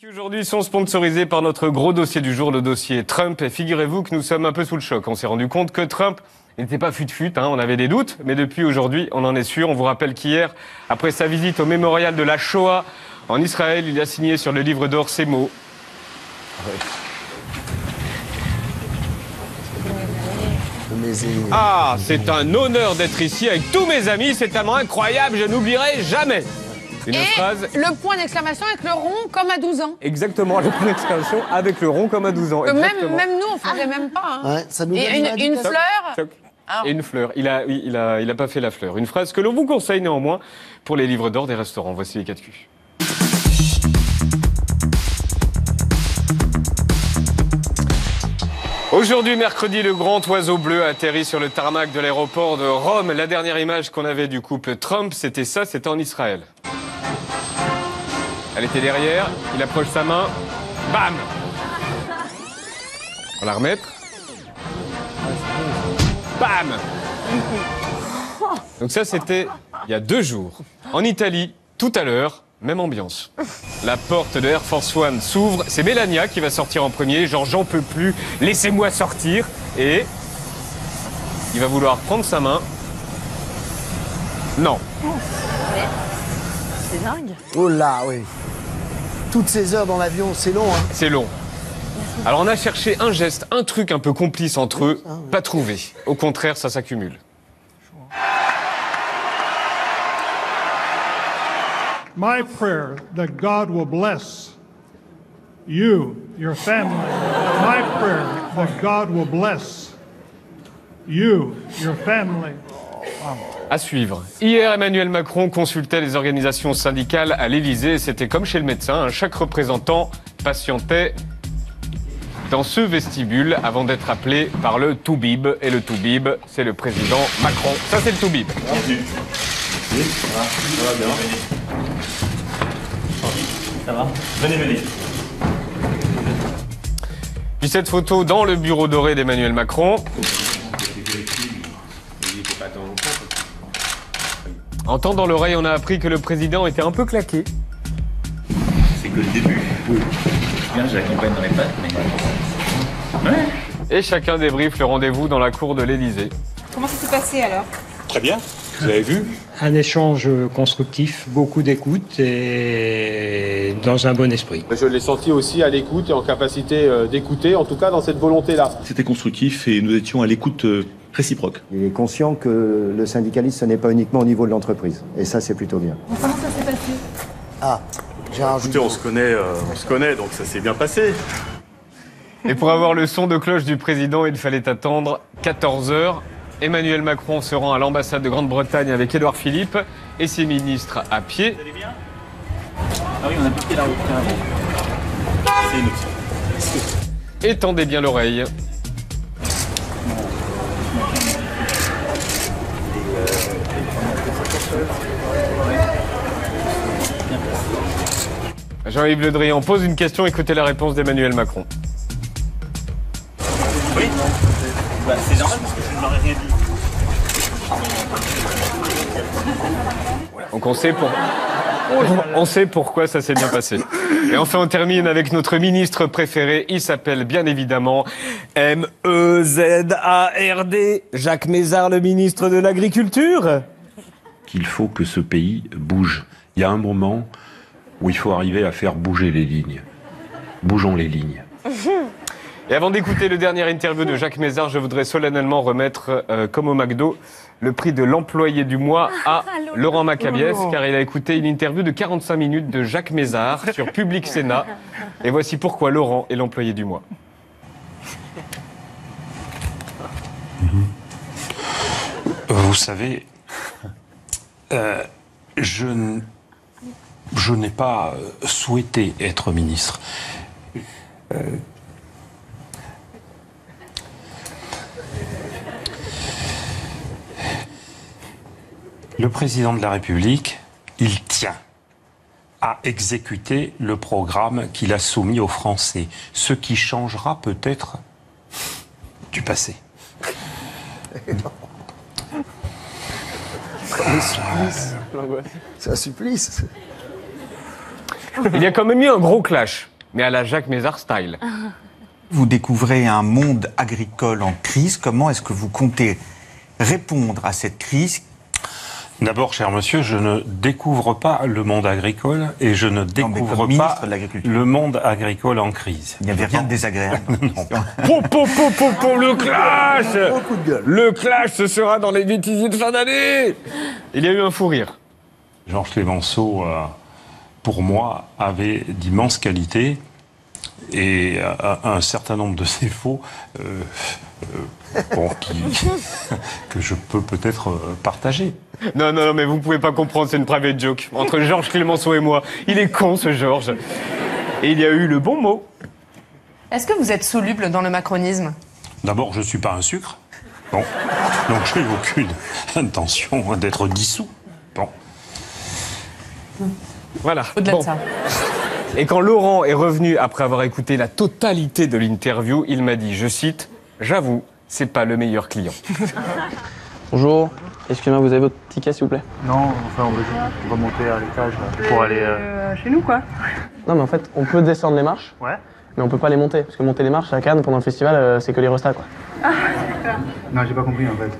Qui aujourd'hui sont sponsorisés par notre gros dossier du jour, le dossier Trump. Et figurez-vous que nous sommes un peu sous le choc. On s'est rendu compte que Trump n'était pas fut-fut, on avait des doutes, mais depuis aujourd'hui, on en est sûr. On vous rappelle qu'hier, après sa visite au mémorial de la Shoah en Israël, il a signé sur le livre d'or ces mots. Ah, c'est un honneur d'être ici avec tous mes amis, c'est tellement incroyable, je n'oublierai jamais. Une phrase. Le point d'exclamation avec le rond comme à 12 ans. Exactement, le point d'exclamation avec le rond comme à 12 ans. Même nous, on ne faisait même pas. Hein. Ouais, ça nous Et une fleur. Choc. Et une fleur. Il a pas fait la fleur. Une phrase que l'on vous conseille néanmoins pour les livres d'or des restaurants. Voici les 4 Q. Aujourd'hui, mercredi, le grand oiseau bleu a atterri sur le tarmac de l'aéroport de Rome. La dernière image qu'on avait du couple Trump, c'était ça, c'était en Israël. Elle était derrière, il approche sa main, bam! On va la remettre. Bam! Donc ça, c'était il y a 2 jours. En Italie, tout à l'heure, même ambiance. La porte de Air Force One s'ouvre. C'est Melania qui va sortir en premier. Genre, j'en peux plus. Laissez-moi sortir. Et il va vouloir prendre sa main. Non. C'est dingue. Oh là, oui. Toutes ces heures dans l'avion, c'est long, hein. C'est long. Alors, on a cherché un geste, un truc un peu complice entre eux. Pas trouvé. Au contraire, ça s'accumule. My prayer that God will bless you, your family. My prayer that God will bless you, your family. À suivre. Hier, Emmanuel Macron consultait les organisations syndicales à l'Élysée. C'était comme chez le médecin. Chaque représentant patientait dans ce vestibule avant d'être appelé par le Toubib. Et le Toubib, c'est le président Macron. Ça, c'est le Toubib. Merci. Oui, ça va bien. Ça va? Venez. Puis cette photo dans le bureau doré d'Emmanuel Macron. En tendant l'oreille, on a appris que le président était un peu claqué. C'est que le début. Oui. Bien, je l'accompagne dans les pattes, mais... Ouais. Et chacun débriefe le rendez-vous dans la cour de l'Élysée. Comment ça s'est passé alors? Très bien, vous avez vu? Un échange constructif, beaucoup d'écoute et dans un bon esprit. Je l'ai senti aussi à l'écoute et en capacité d'écouter, en tout cas dans cette volonté-là. C'était constructif et nous étions à l'écoute réciproque. Il est conscient que le syndicalisme, ce n'est pas uniquement au niveau de l'entreprise. Et ça, c'est plutôt bien. Comment ça s'est passé? Ah, j'ai un Écoutez, on se connaît, donc ça s'est bien passé. Et pour avoir le son de cloche du président, il fallait attendre 14 heures. Emmanuel Macron se rend à l'ambassade de Grande-Bretagne avec Édouard Philippe et ses ministres à pied. Vous allez bien? Ah oui, on a piqué la route. C'est une option. Et tendez bien l'oreille. Jean-Yves Le Drian pose une question, écoutez la réponse d'Emmanuel Macron. Oui. Bah, c'est normal parce que je ne leur ai rien dit. Donc on sait pourquoi ça s'est bien passé. Et enfin on termine avec notre ministre préféré, il s'appelle bien évidemment M-E-Z-A-R-D, Jacques Mézard, le ministre de l'Agriculture. Qu'il faut que ce pays bouge. Il y a un moment où il faut arriver à faire bouger les lignes. Bougeons les lignes. Et avant d'écouter le dernier interview de Jacques Mézard, je voudrais solennellement remettre, comme au McDo, le prix de l'employé du mois à Laurent Macabiès, car il a écouté une interview de 45 minutes de Jacques Mézard sur Public Sénat. Et voici pourquoi Laurent est l'employé du mois. Vous savez, je n'ai pas souhaité être ministre. Le président de la République, il tient à exécuter le programme qu'il a soumis aux Français, ce qui changera peut-être du passé. C'est un supplice. Il y a quand même eu un gros clash mais à la Jacques Mézard style. Vous découvrez un monde agricole en crise. Comment est-ce que vous comptez répondre à cette crise? D'abord, cher monsieur, je ne découvre pas le monde agricole et je ne découvre pas le monde agricole en crise. Il n'y avait rien de désagréable. Le clash! Le clash, ce sera dans les bêtisiers de fin d'année! Il y a eu un fou rire. Georges Clemenceau, pour moi, avait d'immenses qualités et un certain nombre de défauts que je peux peut-être partager. Non, mais vous ne pouvez pas comprendre, c'est une private joke. Entre Georges Clemenceau et moi. Il est con, ce Georges. Et il y a eu le bon mot. Est-ce que vous êtes soluble dans le macronisme? D'abord, je ne suis pas un sucre. Bon. Donc, je n'ai aucune intention d'être dissous. Bon. Voilà. Au-delà de ça. Et quand Laurent est revenu après avoir écouté la totalité de l'interview, il m'a dit, je cite, « J'avoue, c'est pas le meilleur client. » Bonjour, excusez-moi, vous avez votre ticket s'il vous plaît? Non, enfin on veut juste remonter à l'étage pour aller... Chez nous quoi? Non mais en fait, on peut descendre les marches, Ouais. mais on peut pas les monter, parce que monter les marches à Cannes pendant le festival, c'est que les restats quoi. Ah, d'accord. Non, j'ai pas compris en fait.